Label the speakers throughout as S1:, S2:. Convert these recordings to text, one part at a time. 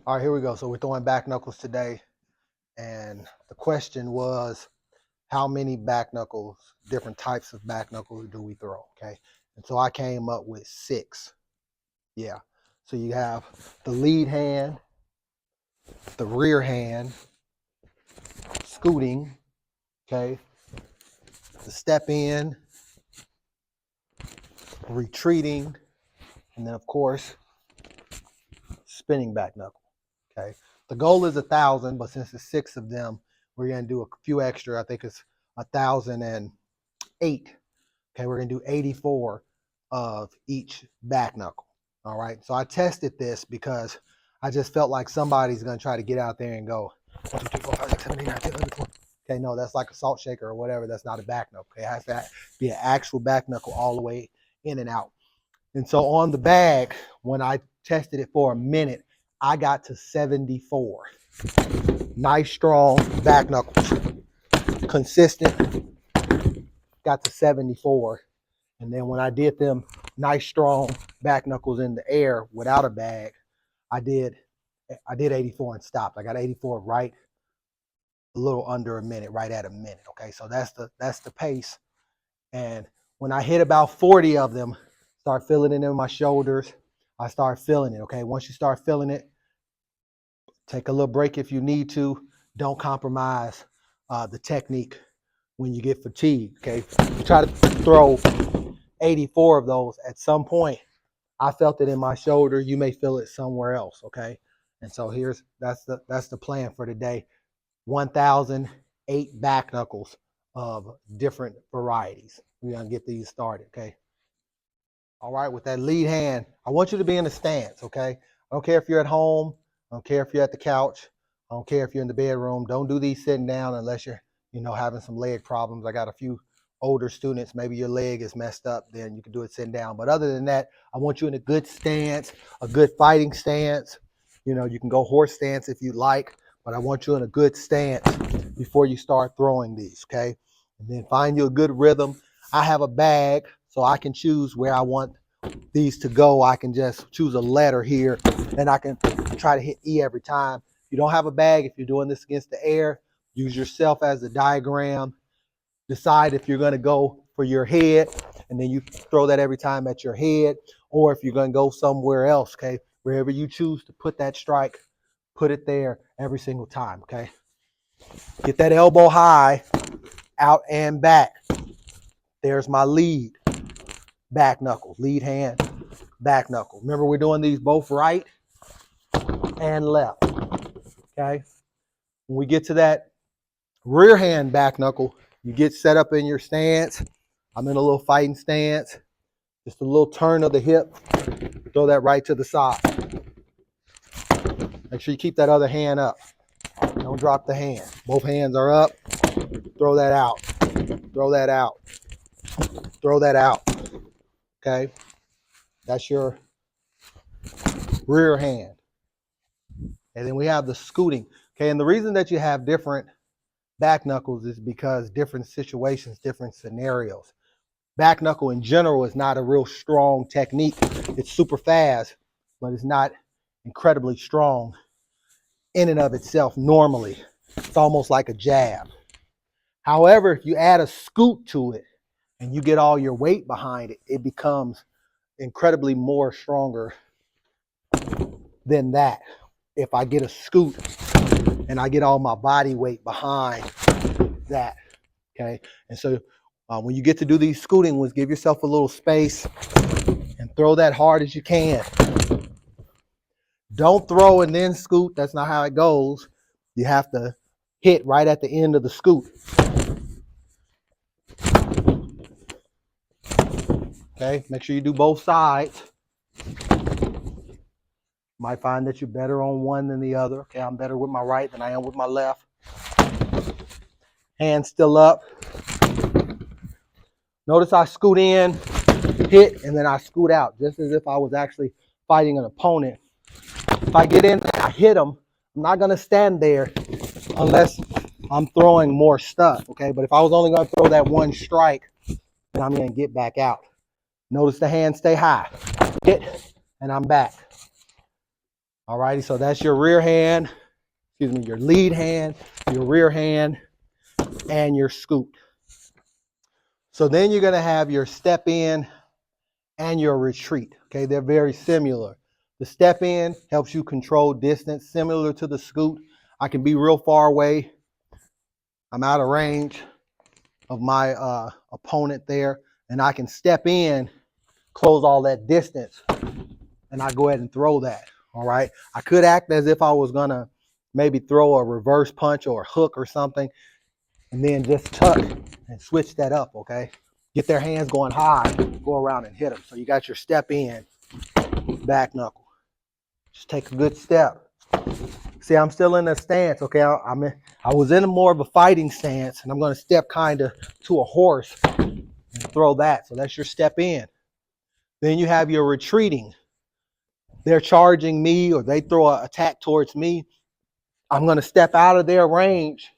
S1: All right, here we go. So we're throwing back knuckles today. And the question was, how many back knuckles, different types of back knuckles do we throw? Okay. And so I came up with 6. Yeah. So you have the lead hand, the rear hand, scooting, okay, the step in, retreating, and then of course, spinning back knuckle. Okay. The goal is 1,000, but since it's 6 of them, we're gonna do a few extra. I think it's 1,008. Okay, we're gonna do 84 of each back knuckle. All right. So I tested this because I just felt like somebody's gonna try to get out there and go 1, 2, 3, 4, 5, 6, 7, 8, 9, 10, 11, 12. Okay, no, that's like a salt shaker or whatever. That's not a back knuckle. Okay, it has to be an actual back knuckle all the way in and out. And so on the bag, when I tested it for a minute, I got to 74. Nice, strong back knuckles. Consistent, got to 74. And then when I did them nice, strong back knuckles in the air without a bag, I did 84 and stopped. I got 84 right a little under a minute, right at a minute. Okay, so that's the pace. And when I hit about 40 of them, start feeling it in my shoulders, I start feeling it. Okay, once you start feeling it, take a little break if you need to. Don't compromise the technique when you get fatigued. Okay, try to throw 84 of those. At some point, I felt it in my shoulder. You may feel it somewhere else. Okay, and so that's the plan for today. 1,008 back knuckles of different varieties. We're gonna get these started. Okay. All right, with that lead hand, I want you to be in a stance. Okay. I don't care if you're at home. I don't care if you're at the couch. I don't care if you're in the bedroom. Don't do these sitting down unless you're, having some leg problems. I got a few older students. Maybe your leg is messed up. Then you can do it sitting down. But other than that, I want you in a good stance, a good fighting stance. You can go horse stance if you like, but I want you in a good stance before you start throwing these. Okay. And then find you a good rhythm. I have a bag, so I can choose where I want these to go. I can just choose a letter here, and I can try to hit E every time. If you don't have a bag, if you're doing this against the air, use yourself as the diagram. Decide if you're going to go for your head, and then you throw that every time at your head, or if you're going to go somewhere else. Okay, wherever you choose to put that strike, put it there every single time. Okay, get that elbow high, out and back. There's my lead back knuckle, lead hand, back knuckle. Remember, we're doing these both right and left. Okay. When we get to that rear hand back knuckle, you get set up in your stance. I'm in a little fighting stance. Just a little turn of the hip. Throw that right to the side. Make sure you keep that other hand up. Don't drop the hand. Both hands are up. Throw that out. Throw that out. Throw that out. Okay. That's your rear hand. And then we have the scooting. Okay. And the reason that you have different back knuckles is because different situations, different scenarios. Back knuckle in general is not a real strong technique. It's super fast, but it's not incredibly strong in and of itself normally. It's almost like a jab. However, if you add a scoot to it and you get all your weight behind it, it becomes incredibly more stronger than that. If I get a scoot and I get all my body weight behind that, okay? And so when you get to do these scooting ones, give yourself a little space and throw that hard as you can. Don't throw and then scoot. That's not how it goes. You have to hit right at the end of the scoot. Okay, make sure you do both sides. Might find that you're better on one than the other. Okay, I'm better with my right than I am with my left. Hands still up. Notice I scoot in, hit, and then I scoot out, just as if I was actually fighting an opponent. If I get in and I hit them, I'm not going to stand there unless I'm throwing more stuff, okay? But if I was only going to throw that one strike, then I'm going to get back out. Notice the hands stay high. Hit, and I'm back. All righty, so that's your rear hand, excuse me, your lead hand, your rear hand, and your scoot. So then you're going to have your step in and your retreat. Okay, they're very similar. The step in helps you control distance, similar to the scoot. I can be real far away. I'm out of range of my opponent there, and I can step in, close all that distance, and I go ahead and throw that. All right, I could act as if I was gonna maybe throw a reverse punch or a hook or something, and then just tuck and switch that up. Okay, get their hands going high, go around and hit them. So you got your step in, back knuckle. Just take a good step. See, I'm still in a stance. Okay, I was in more of a fighting stance, and I'm going to step kind of to a horse and throw that. So that's your step in. Then you have your retreating. They're charging me, or they throw an attack towards me. I'm going to step out of their range.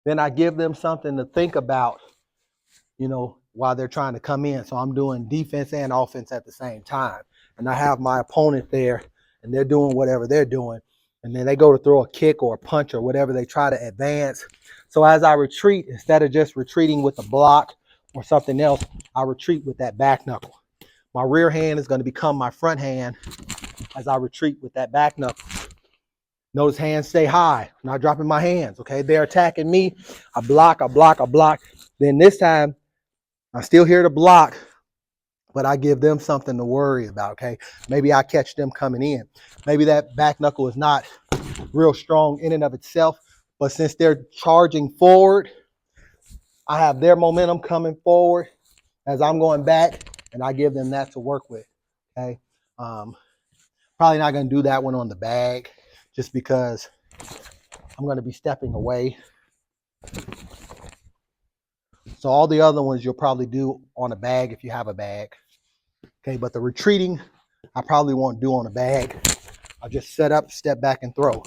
S1: Then I give them something to think about, while they're trying to come in. So I'm doing defense and offense at the same time. And I have my opponent there, and they're doing whatever they're doing. And then they go to throw a kick or a punch or whatever, they try to advance. So as I retreat, instead of just retreating with a block or something else, I retreat with that back knuckle. My rear hand is going to become my front hand as I retreat with that back knuckle. Notice hands stay high, I'm not dropping my hands. Okay, they're attacking me. I block. Then this time, I'm still here to block, but I give them something to worry about. Okay, maybe I catch them coming in. Maybe that back knuckle is not real strong in and of itself, but since they're charging forward, I have their momentum coming forward as I'm going back, and I give them that to work with. Okay, probably not going to do that one on the bag, just because I'm going to be stepping away. So all the other ones you'll probably do on a bag if you have a bag. Okay, but the retreating I probably won't do on a bag. I'll just set up, step back, and throw.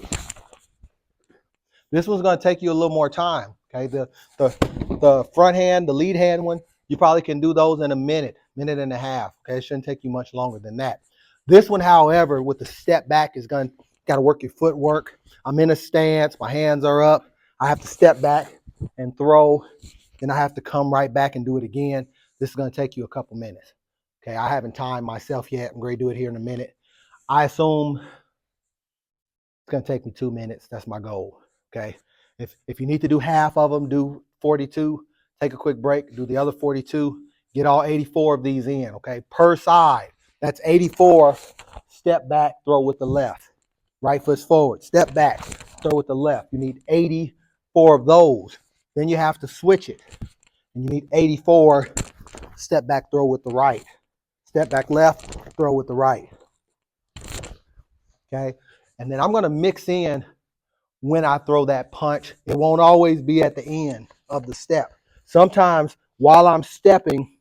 S1: This one's going to take you a little more time. Okay, the front hand, the lead hand one, you probably can do those in a minute and a half. Okay, it shouldn't take you much longer than that. This one, however, with the step back, is got to work your footwork. I'm in a stance, my hands are up. I have to step back and throw. Then I have to come right back and do it again. This is going to take you a couple minutes. Okay, I haven't timed myself yet. I'm going to do it here in a minute. I assume it's going to take me 2 minutes. That's my goal. Okay, if you need to do half of them, do 42. Take a quick break, do the other 42. Get all 84 of these in. Okay, per side. That's 84. Step back, throw with the left. Right foot's forward. Step back, throw with the left. You need 84 of those. Then you have to switch it. And you need 84. Step back, throw with the right. Step back left, throw with the right. Okay, and then I'm going to mix in when I throw that punch. It won't always be at the end of the step. Sometimes while I'm stepping,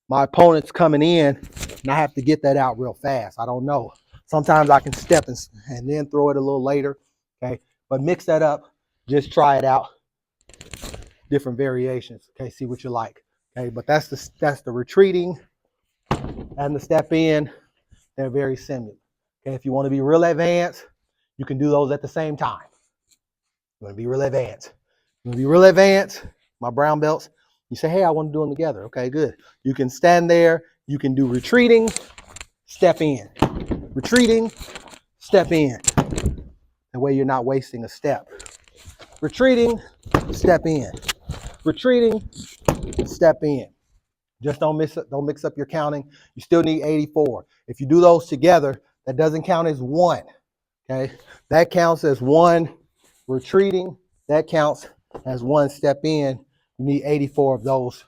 S1: my opponent's coming in, and I have to get that out real fast. I don't know. Sometimes I can step and then throw it a little later. Okay, but mix that up. Just try it out. Different variations. Okay, see what you like. Okay, but that's the retreating and the step in. They're very similar. Okay, if you want to be real advanced, you can do those at the same time. You want to be real advanced. You want to be real advanced, my brown belts. You say, hey, I want to do them together. Okay, good. You can stand there. You can do retreating, step in. Retreating, step in. That way you're not wasting a step. Retreating, step in. Retreating, step in. Just don't mix up your counting. You still need 84. If you do those together, that doesn't count as one. Okay, that counts as one retreating. That counts as one step in. You need 84 of those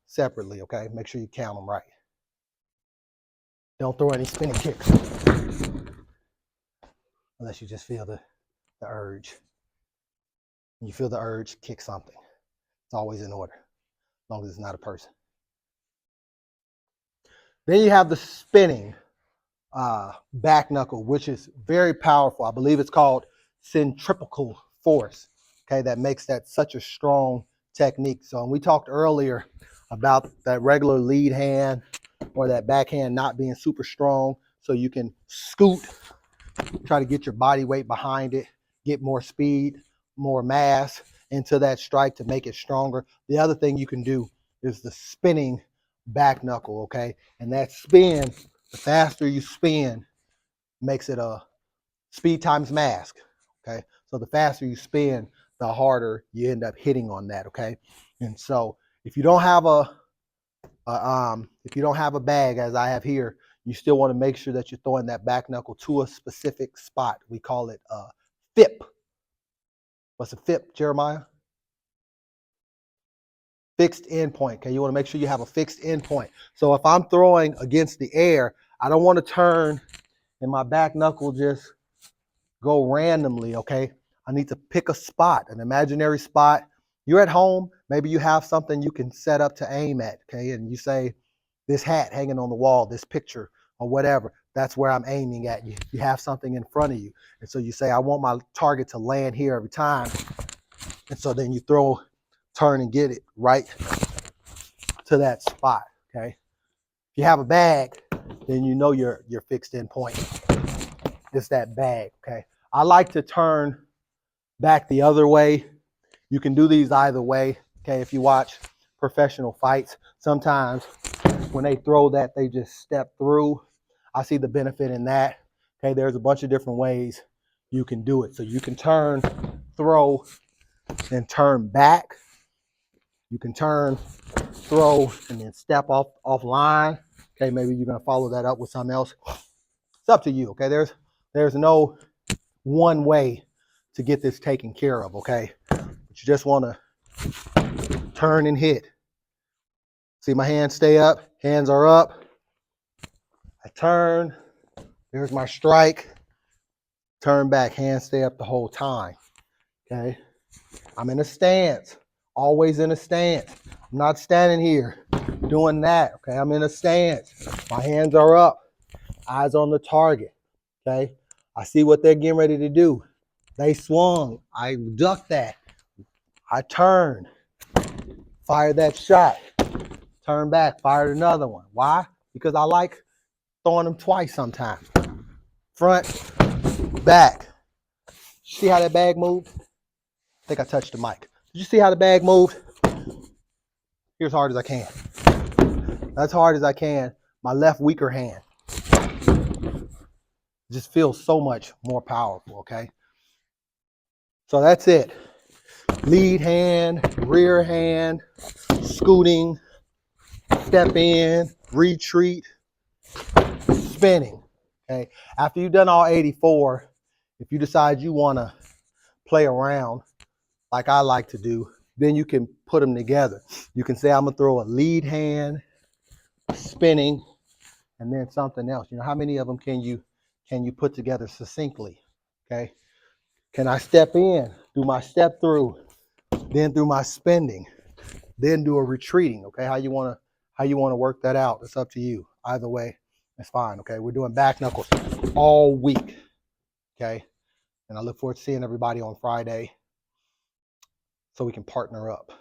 S1: separately. Okay, make sure you count them right. Don't throw any spinning kicks unless you just feel the urge. When you feel the urge, kick something. It's always in order, as long as it's not a person. Then you have the spinning back knuckle, which is very powerful. I believe it's called centripetal force. Okay, that makes that such a strong technique. So we talked earlier about that regular lead hand or that backhand not being super strong, so you can scoot Try to get your body weight behind it, get more speed, more mass into that strike to make it stronger. The other thing you can do is the spinning back knuckle, okay? And that spin, the faster you spin, makes it a speed times mask, okay? So the faster you spin, the harder you end up hitting on that, okay? And so if you don't have a bag, as I have here, you still want to make sure that you're throwing that back knuckle to a specific spot. We call it FIP. What's a FIP, Jeremiah? Fixed endpoint. Okay, you want to make sure you have a fixed endpoint. So if I'm throwing against the air, I don't want to turn and my back knuckle just go randomly, okay? I need to pick a spot, an imaginary spot. You're at home, maybe you have something you can set up to aim at, okay? And you say, this hat hanging on the wall, this picture, or whatever, that's where I'm aiming at. You have something in front of you. And so you say, I want my target to land here every time. And so then you throw, turn and get it right to that spot, okay? If you have a bag, then you know your fixed end point. It's that bag, okay? I like to turn back the other way. You can do these either way, okay? If you watch professional fights, sometimes when they throw that, they just step through. I see the benefit in that. Okay, there's a bunch of different ways you can do it. So you can turn, throw, and turn back. You can turn, throw, and then step off line. Okay, maybe you're gonna follow that up with something else. It's up to you. Okay, there's no one way to get this taken care of. Okay, but you just want to turn and hit. See my hands stay up. Hands are up. I turn. There's my strike. Turn back. Hands stay up the whole time. Okay. I'm in a stance. Always in a stance. I'm not standing here doing that. Okay. I'm in a stance. My hands are up. Eyes on the target. Okay. I see what they're getting ready to do. They swung. I ducked that. I turned. Fired that shot. Turned back. Fired another one. Why? Because I like throwing them twice sometimes. Front, back. See how that bag moved? I think I touched the mic. Did you see how the bag moved? Here's hard as I can. That's hard as I can. My left weaker hand just feels so much more powerful, okay? So that's it. Lead hand, rear hand, scooting, step in, retreat, spinning, okay? After you've done all 84, if you decide you want to play around like I like to do, then you can put them together. You can say, I'm going to throw a lead hand, spinning, and then something else. You know, how many of them can you put together succinctly? Okay. Can I step in, do my step through, then do my spinning, then do a retreating? Okay. How you want to work that out? It's up to you. Either way, it's fine. Okay. We're doing back knuckles all week. Okay. And I look forward to seeing everybody on Friday so we can partner up,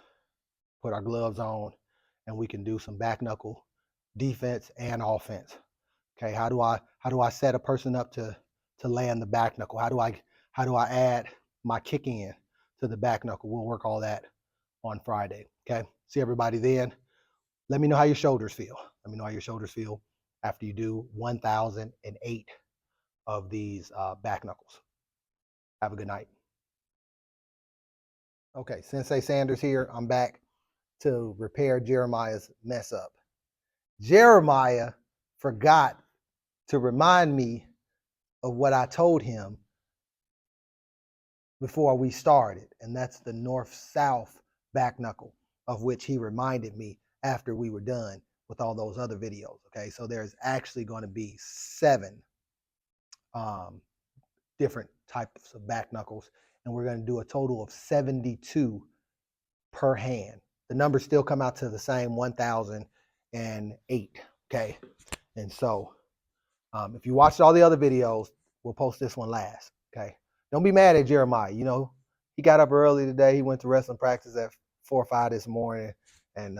S1: put our gloves on, and we can do some back knuckle defense and offense. Okay, how do I set a person up to land the back knuckle? How do I add my kick in to the back knuckle? We'll work all that on Friday. Okay, see everybody then. Let me know how your shoulders feel. Let me know how your shoulders feel after you do 1,008 of these back knuckles. Have a good night. Okay, Sensei Sanders here. I'm back to repair Jeremiah's mess up. Jeremiah forgot to remind me of what I told him before we started, and that's the north-south back knuckle, of which he reminded me after we were done with all those other videos. Okay, so there's actually going to be 7 different types of back knuckles, and we're going to do a total of 72 per hand. The numbers still come out to the same 1,008. Okay, and so if you watched all the other videos, we'll post this one last. Okay, don't be mad at Jeremiah. You know, he got up early today. He went to wrestling practice at 4 or 5 this morning, and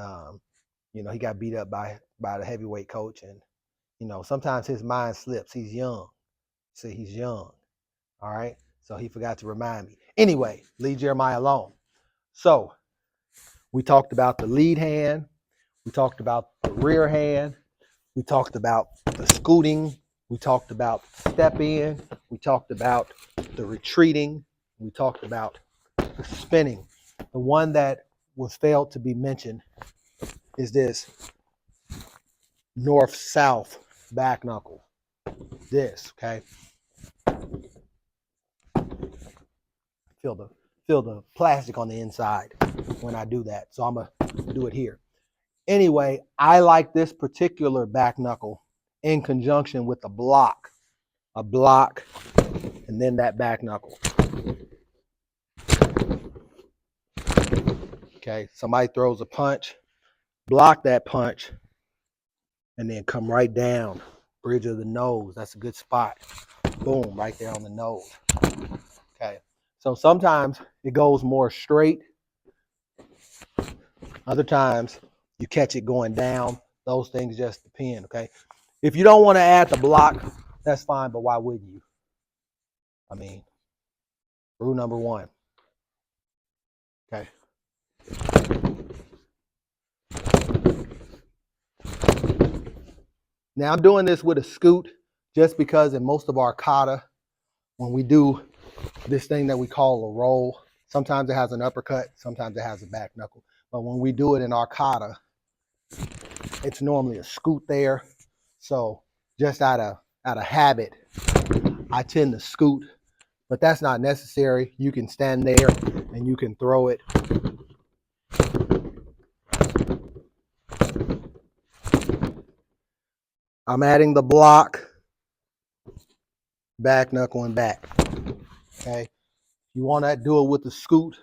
S1: you know, he got beat up by the heavyweight coach. And you know, sometimes his mind slips. He's young, See, he's young. All right. So he forgot to remind me. Anyway, leave Jeremiah alone. So we talked about the lead hand. We talked about the rear hand. We talked about the scooting. We talked about step in. We talked about the retreating. We talked about the spinning. The one that was failed to be mentioned is this north-south back knuckle. This, okay? Feel the plastic on the inside when I do that. So I'm going to do it here. Anyway, I like this particular back knuckle in conjunction with a block, and then that back knuckle. Okay, somebody throws a punch, block that punch, and then come right down, bridge of the nose. That's a good spot. Boom, right there on the nose. Okay, so sometimes it goes more straight. Other times you catch it going down. Those things just depend, okay? If you don't want to add the block, that's fine, but why would you? I mean, rule number one. Okay. Now I'm doing this with a scoot just because in most of our kata, when we do this thing that we call a roll, sometimes it has an uppercut, sometimes it has a back knuckle. But when we do it in our kata, it's normally a scoot there. So just out of habit, I tend to scoot, but that's not necessary. You can stand there and you can throw it. I'm adding the block, back knuckle and back. Okay. You want to do it with the scoot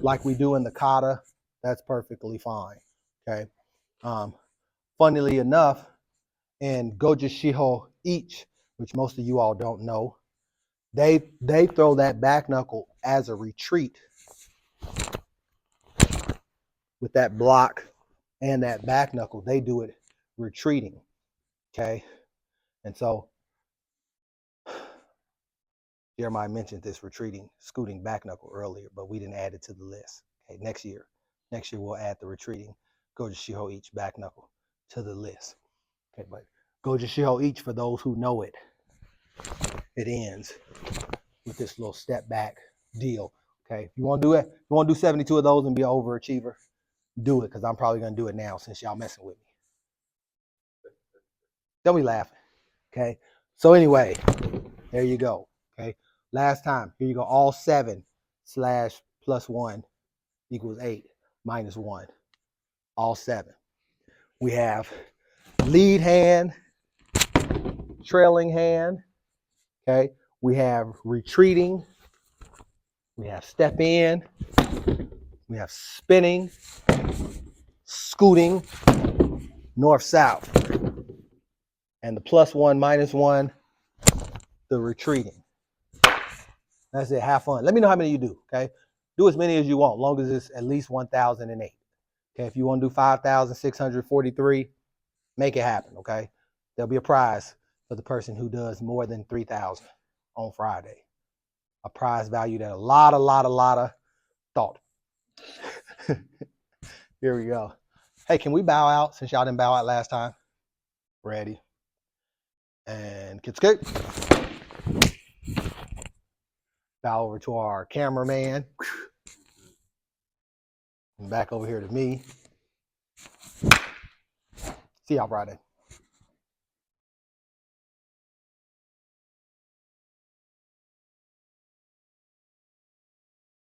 S1: like we do in the kata, that's perfectly fine. Okay. Funnily enough, in Goju Shiho Ichi, which most of you all don't know, they throw that back knuckle as a retreat with that block and that back knuckle. They do it retreating. Okay. And so Jeremiah mentioned this retreating, scooting back knuckle earlier, but we didn't add it to the list. Okay, next year we'll add the retreating Goju Shiho Ichi back knuckle to the list. Okay, but Goju Shiho Ichi, for those who know it, it ends with this little step back deal. Okay, if you want to do it, if you want to do 72 of those and be an overachiever, do it, because I'm probably going to do it now since y'all messing with me. Don't be laughing. Okay, so anyway, there you go. Okay, last time, here you go, all 7 / +1 equals 8 minus 1, all 7. We have lead hand, trailing hand, okay? We have retreating, we have step in, we have spinning, scooting, north-south, and the +1, -1, the retreating. That's it, have fun. Let me know how many you do, okay? Do as many as you want, long as it's at least 1,008. Okay, if you want to do 5,643, make it happen, okay? There'll be a prize for the person who does more than 3,000 on Friday. A prize valued at a lot of thought. Here we go. Hey, can we bow out since y'all didn't bow out last time? Ready. And kick. Bow over to our cameraman. And back over here to me. See y'all Friday.